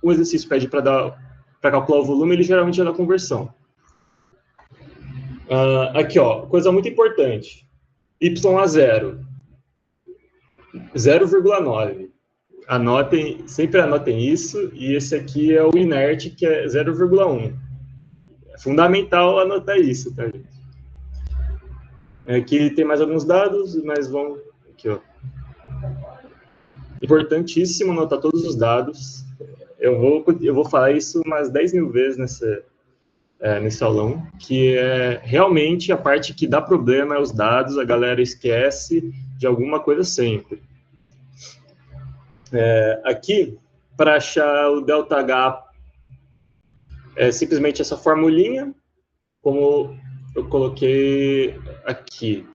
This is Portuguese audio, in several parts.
o exercício pede para calcular o volume, ele geralmente é da conversão. Aqui, ó, coisa muito importante. Y a 0. 0,9. Sempre anotem isso, e esse aqui é o inerte, que é 0,1. É fundamental anotar isso, tá, gente? Aqui tem mais alguns dados, mas vamos... Aqui, ó. Importantíssimo anotar todos os dados. Eu vou falar isso umas 10 mil vezes nesse aulão, que é realmente a parte que dá problema é os dados, a galera esquece de alguma coisa sempre. Aqui, para achar o ΔH, é simplesmente essa formulinha, como eu coloquei aqui.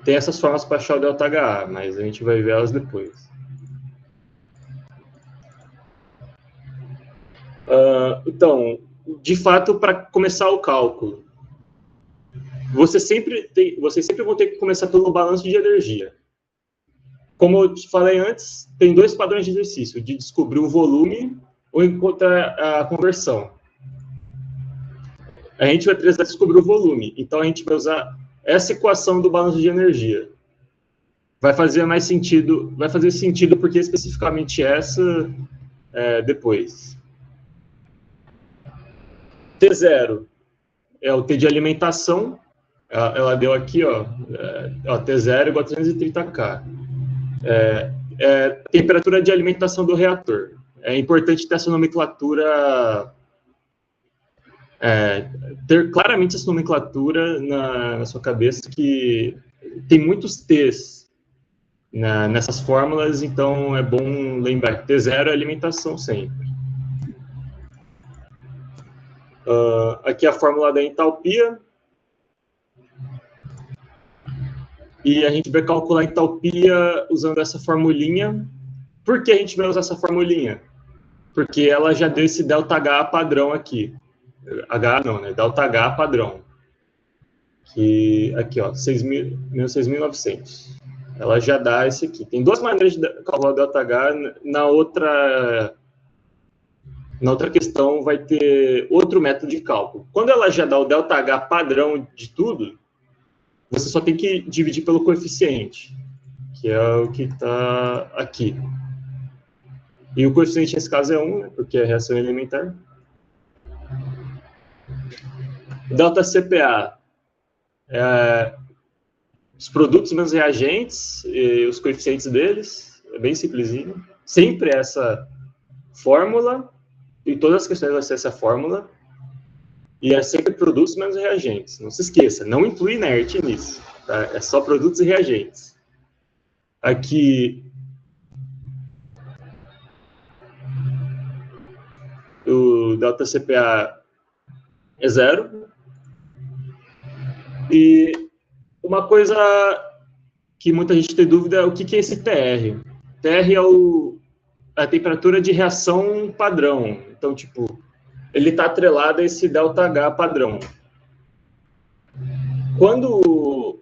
Tem essas formas para achar o ΔH, mas a gente vai ver elas depois. Então, de fato, para começar o cálculo, vocês sempre vão ter que começar pelo balanço de energia. Como eu te falei antes, tem dois padrões de exercício, de descobrir o volume ou encontrar a conversão. A gente vai precisar descobrir o volume, então a gente vai usar essa equação do balanço de energia. Vai fazer sentido porque especificamente essa depois. T0 é o T de alimentação, ela deu aqui, ó, T0 igual a 330K. Temperatura de alimentação do reator. É importante ter essa nomenclatura, ter claramente essa nomenclatura na sua cabeça, que tem muitos T's nessas fórmulas, então é bom lembrar que T0 é alimentação sempre. Aqui a fórmula da entalpia. E a gente vai calcular a entalpia usando essa formulinha. Por que a gente vai usar essa formulinha? Porque ela já deu esse ΔH padrão aqui. H não, né? ΔH padrão. Que, aqui, ó, 6.900. Ela já dá esse aqui. Tem duas maneiras de calcular o ΔH. Na outra questão vai ter outro método de cálculo. Quando ela já dá o ΔH padrão de tudo, você só tem que dividir pelo coeficiente, que é o que está aqui. E o coeficiente nesse caso é 1, né, porque é reação elementar. ΔCPA os produtos menos reagentes, e os coeficientes deles, é bem simplesinho. Sempre essa fórmula, e todas as questões vai ser essa fórmula, e é sempre produtos menos reagentes. Não se esqueça, não inclui inerte nisso, tá? É só produtos e reagentes. Aqui, o ΔCPA é 0. E uma coisa que muita gente tem dúvida é o que é esse TR. TR é a temperatura de reação padrão. Então, tipo, ele está atrelado a esse ΔH padrão. Quando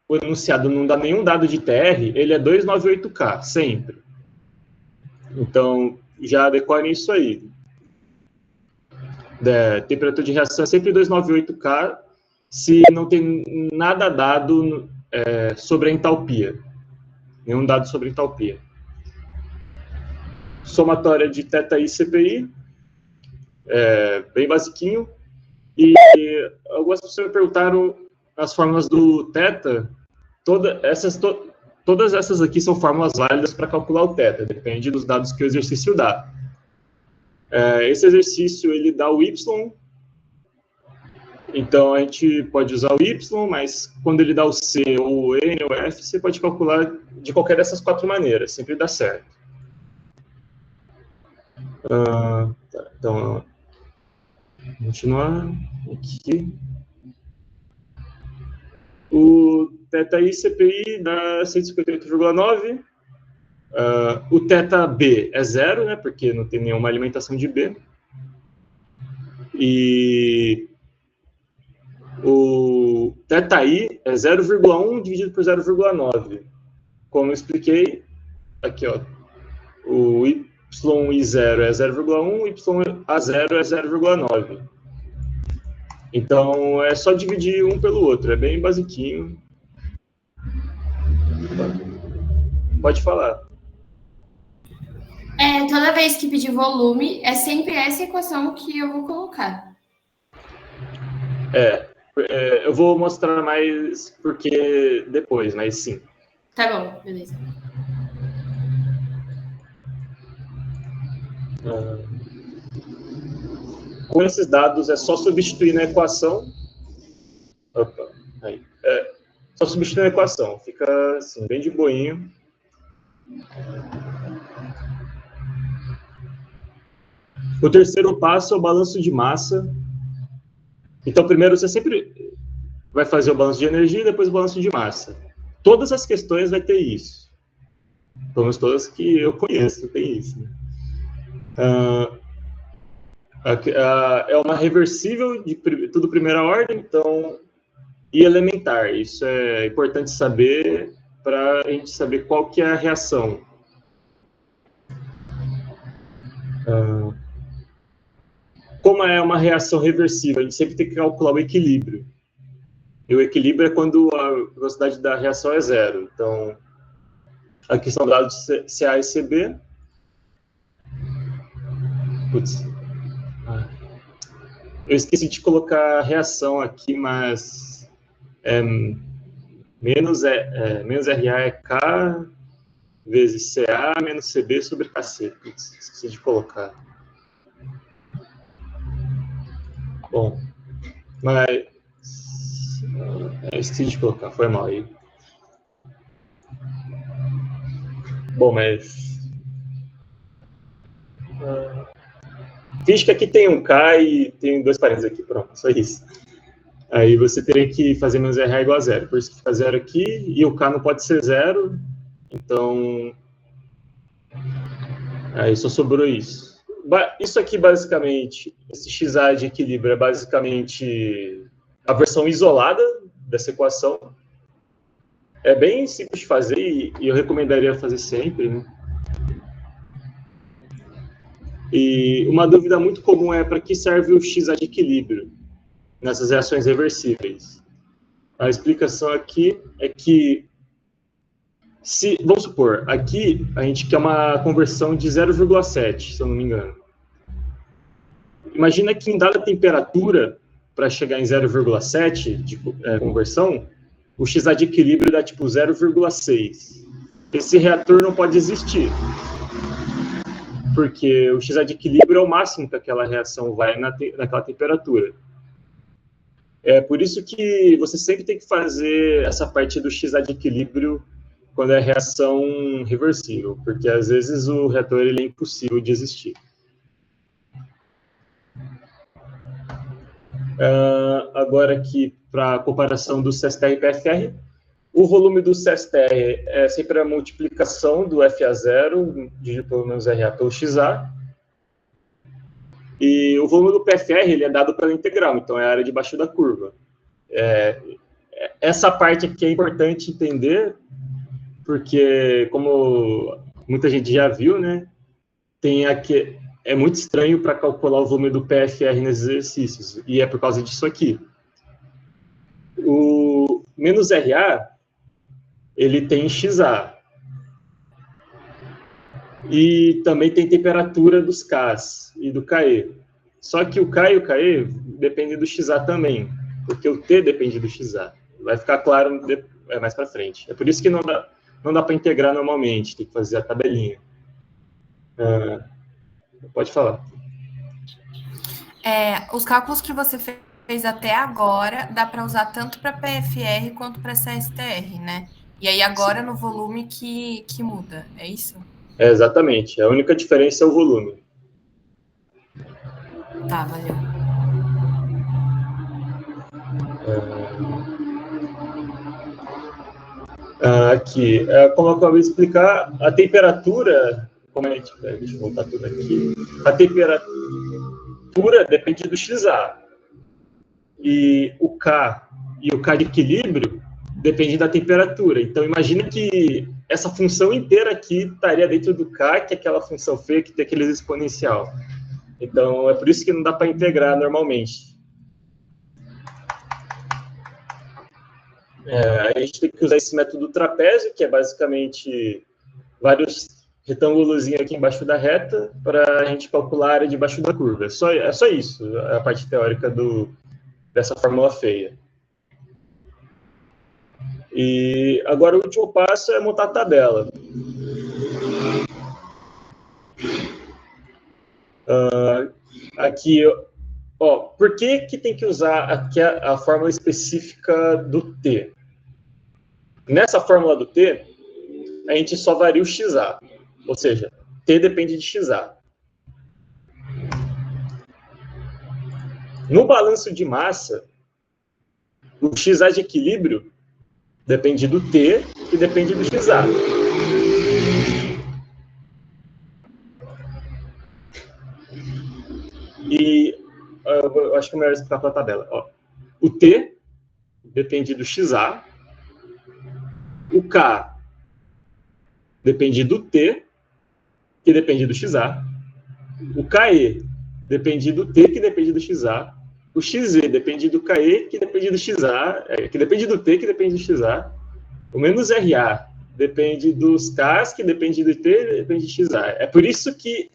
o enunciado não dá nenhum dado de TR, ele é 298K, sempre. Então, já decorem isso aí. Temperatura de reação é sempre 298K, se não tem nada dado sobre a entalpia. Nenhum dado sobre a entalpia. Somatória de θi CPI, bem basiquinho. E algumas pessoas me perguntaram as fórmulas do θ. Todas essas aqui são fórmulas válidas para calcular o θ, depende dos dados que o exercício dá. Esse exercício, ele dá o y, então a gente pode usar o y, mas quando ele dá o c, ou o n, ou o f, você pode calcular de qualquer dessas 4 maneiras, sempre dá certo. Então, continuar aqui. O θi CPI dá 158,9. O θB é 0, né, porque não tem nenhuma alimentação de B. E o θi é 0,1 dividido por 0,9. Como eu expliquei, aqui, ó, o y yi0 é 0,1, ya0 é 0,9. Então, é só dividir um pelo outro, é bem basiquinho. Pode falar. Toda vez que pedir volume, é sempre essa equação que eu vou colocar. Eu vou mostrar mais porque depois, mas sim. Tá bom, beleza. Com esses dados, é só substituir na equação. Opa, aí. Só substituir na equação. Fica assim, bem de boinho. O terceiro passo é o balanço de massa. Então, primeiro você sempre vai fazer o balanço de energia e depois o balanço de massa. Todas as questões vai ter isso. Pelo menos todas que eu conheço tem isso. Né? É uma reversível de tudo primeira ordem, então, e elementar. Isso é importante saber para a gente saber qual que é a reação. Como é uma reação reversível, a gente sempre tem que calcular o equilíbrio. E o equilíbrio é quando a velocidade da reação é zero. Então, aqui são dados CA e CB. Putz. Eu esqueci de colocar a reação aqui, mas menos RA é K vezes CA menos CB sobre KC. Putz, esqueci de colocar. Bom, mas esqueci de colocar, foi mal aí. Bom, mas finge que aqui tem um K e tem dois parênteses aqui, pronto, só isso. Aí você teria que fazer menos RH igual a zero, por isso que fica zero aqui, e o K não pode ser zero, então aí só sobrou isso. Isso aqui, basicamente, esse XA de equilíbrio é basicamente a versão isolada dessa equação. É bem simples de fazer e eu recomendaria fazer sempre, né? E uma dúvida muito comum é para que serve o XA de equilíbrio nessas reações reversíveis. A explicação aqui é que, vamos supor, aqui a gente quer uma conversão de 0,7, se eu não me engano. Imagina que em dada temperatura, para chegar em 0,7 de conversão, o XA de equilíbrio dá tipo 0,6. Esse reator não pode existir, porque o XA de equilíbrio é o máximo que aquela reação vai naquela temperatura. É por isso que você sempre tem que fazer essa parte do XA de equilíbrio quando é reação reversível, porque às vezes o reator ele é impossível de existir. Agora aqui, para a comparação do CSTR e PFR, o volume do CSTR é sempre a multiplicação do FA0, dividido pelo menos RA pelo XA, e o volume do PFR ele é dado pela integral, então é a área debaixo da curva. Essa parte aqui é importante entender, porque, como muita gente já viu, né, tem aqui, é muito estranho para calcular o volume do PFR nesses exercícios, e é por causa disso aqui. O menos RA, ele tem XA. E também tem temperatura dos Ks e do KE. Só que o K e o KE dependem do XA também, porque o T depende do XA. Vai ficar claro mais para frente. É por isso que não dá para integrar normalmente, tem que fazer a tabelinha. Pode falar. Os cálculos que você fez até agora, dá para usar tanto para PFR quanto para CSTR, né? E aí agora no volume que muda, é isso? Exatamente. A única diferença é o volume. Tá, valeu. Aqui, como eu acabei de explicar, a temperatura, deixa eu voltar tudo aqui, a temperatura depende do XA, e o K de equilíbrio depende da temperatura. Então, imagina que essa função inteira aqui estaria dentro do K, que é aquela função feia que tem aquele exponencial. Então, é por isso que não dá para integrar normalmente. A gente tem que usar esse método trapézio, que é basicamente vários retângulos aqui embaixo da reta, para a gente calcular a área debaixo da curva. É só isso, a parte teórica dessa fórmula feia. E agora o último passo é montar a tabela. Aqui, ó, por que tem que usar aqui a fórmula específica do T? Nessa fórmula do T, a gente só varia o XA, ou seja, T depende de XA. No balanço de massa, o XA de equilíbrio depende do T, que depende do XA. E eu acho que é melhor explicar pela tabela. Ó, o T depende do XA, o K depende do T, que depende do XA, o KE depende do T, que depende do XA, o XZ depende do KE, que depende do XA, que depende do T, que depende do XA, o menos RA depende dos Ks, que depende do T, que depende do XA. É por isso que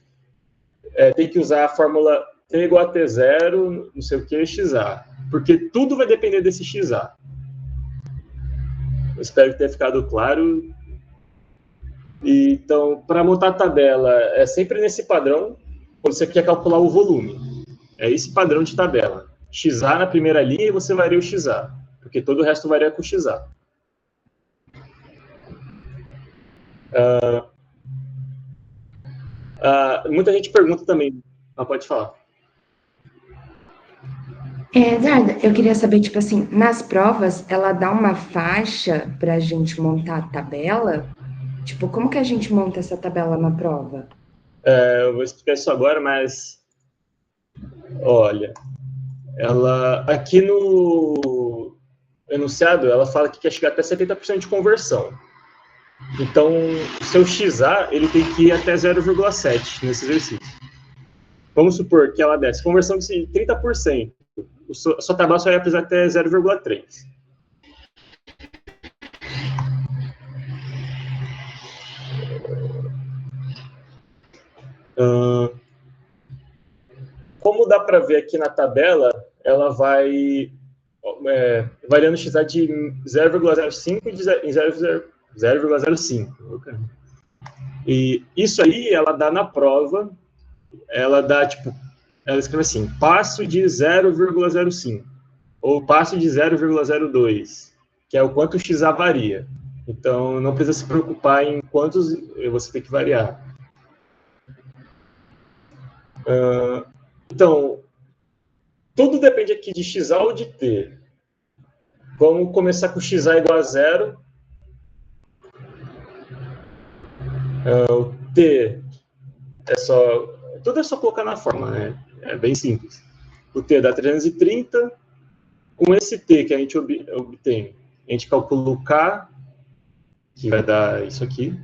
tem que usar a fórmula T igual a T0, não sei o que, XA. Porque tudo vai depender desse XA. Eu espero que tenha ficado claro. Então, para montar a tabela, é sempre nesse padrão, quando você quer calcular o volume. É esse padrão de tabela. XA na primeira linha e você varia o XA. Porque todo o resto varia com o XA. Muita gente pergunta também. Pode falar. Eduardo, eu queria saber, tipo assim, nas provas, ela dá uma faixa para a gente montar a tabela? Tipo, como que a gente monta essa tabela na prova? Eu vou explicar isso agora, mas... Olha, ela... Aqui no enunciado, ela fala que quer chegar até 70% de conversão. Então, o seu XA, ele tem que ir até 0,7 nesse exercício. Vamos supor que ela desce conversão de 30%. A sua tabela só ia precisar até 0,3. Como dá para ver aqui na tabela, ela vai variando o XA de 0,05 em 0,05. E isso aí, ela dá na prova, ela dá, tipo, ela escreve assim, passo de 0,05, ou passo de 0,02, que é o quanto o XA varia. Então, não precisa se preocupar em quantos você tem que variar. Então, tudo depende aqui de XA ou de T. Vamos começar com XA igual a 0. O T tudo é só colocar na forma, né? É bem simples. O T dá 330. Com esse T que a gente obtém, a gente calcula o K, que vai dar isso aqui.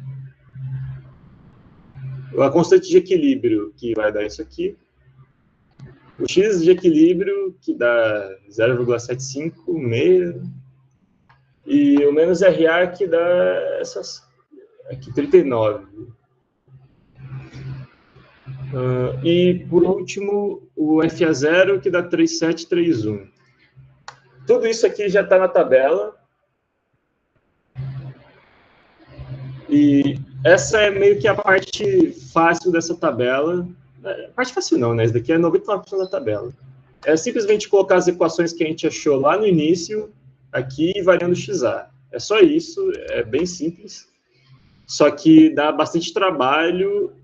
A constante de equilíbrio, que vai dar isso aqui. O X de equilíbrio, que dá 0,756. E o menos RA, que dá essas... Aqui, 39. E, por último, o FA0, que dá 3731. Tudo isso aqui já está na tabela. E essa é meio que a parte fácil dessa tabela. Parte fácil não, né? Isso daqui é 99% da tabela. É simplesmente colocar as equações que a gente achou lá no início, aqui, e variando o XA. É só isso, é bem simples. Só que dá bastante trabalho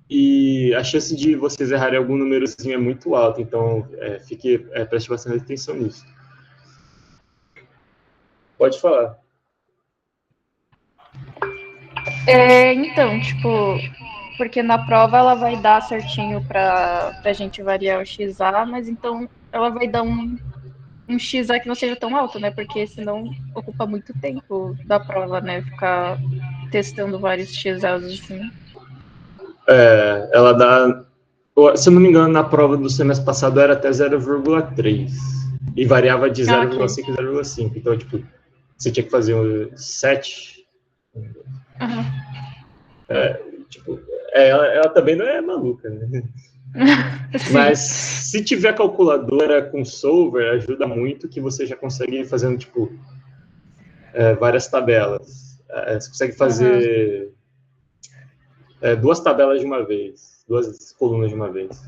e a chance de vocês errarem algum númerozinho é muito alta. Então, preste bastante atenção nisso. Pode falar. Então, tipo, porque na prova ela vai dar certinho pra gente variar o XA, mas então ela vai dar um XA que não seja tão alto, né? Porque senão ocupa muito tempo da prova, né? Ficar testando vários XLs assim. Ela dá, se eu não me engano, na prova do semestre passado era até 0,3 e variava de 0,5 a 0,5. Então, tipo, você tinha que fazer 7. Ela também não é maluca, né? Mas se tiver calculadora com solver, ajuda muito, que você já consegue ir fazendo, tipo, várias tabelas. Você consegue fazer 2 tabelas de uma vez, 2 colunas de uma vez.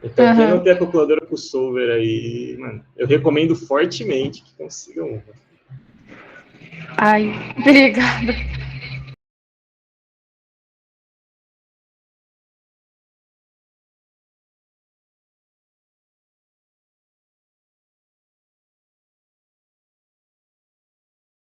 Então, quem não tem a calculadora com solver aí, mano, eu recomendo fortemente que consigam. Ai, obrigada.